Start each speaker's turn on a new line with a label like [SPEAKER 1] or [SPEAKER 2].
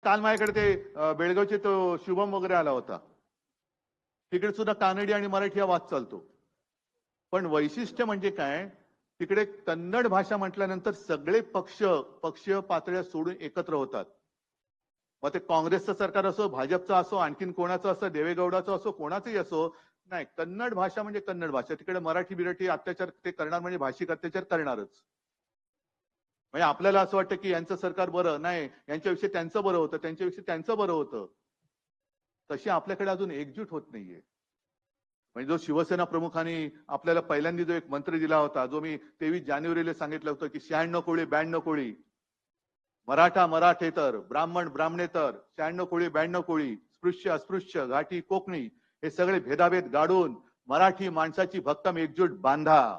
[SPEAKER 1] काल माझ्याकडे ते बेळगावचे तो शुभम वगैरे आला होता. तिकडे सुद्धा कानडी आणि मराठी हा वाद चालतो. पण वैशिष्ट्य म्हणजे काय, तिकडे कन्नड भाषा म्हटल्यानंतर सगळे पक्षीय पातळ्या सोडून एकत्र होतात. मग ते काँग्रेसचं सरकार असो, भाजपचं असो, आणखीन कोणाचं असो, देवेगौडाचं असो, कोणाचंही असो, नाही कन्नड भाषा म्हणजे कन्नड भाषा. तिकडे मराठी बिराठी अत्याचार ते करणार म्हणजे भाषिक अत्याचार करणारच. म्हणजे आपल्याला असं वाटतं की यांचं सरकार बरं नाही, यांच्याविषयी त्यांचं बरं होतं, त्यांच्याविषयी त्यांचं बरं होतं. तशी आपल्याकडे अजून एकजूट होत नाहीये. म्हणजे जो शिवसेना प्रमुखांनी आपल्याला पहिल्यांदा जो एक मंत्र दिला होता, जो मी 23 जानेवारीला सांगितलं होतं की 96 कोळी 92 कोळी, मराठा मराठेतर, ब्राह्मण ब्राह्मणेतर, 96 कोळी 92 कोळी, स्पृश्य अस्पृश्य, घाटी कोकणी हे सगळे भेदाभेद गाडून मराठी माणसाची भक्कम एकजूट बांधा.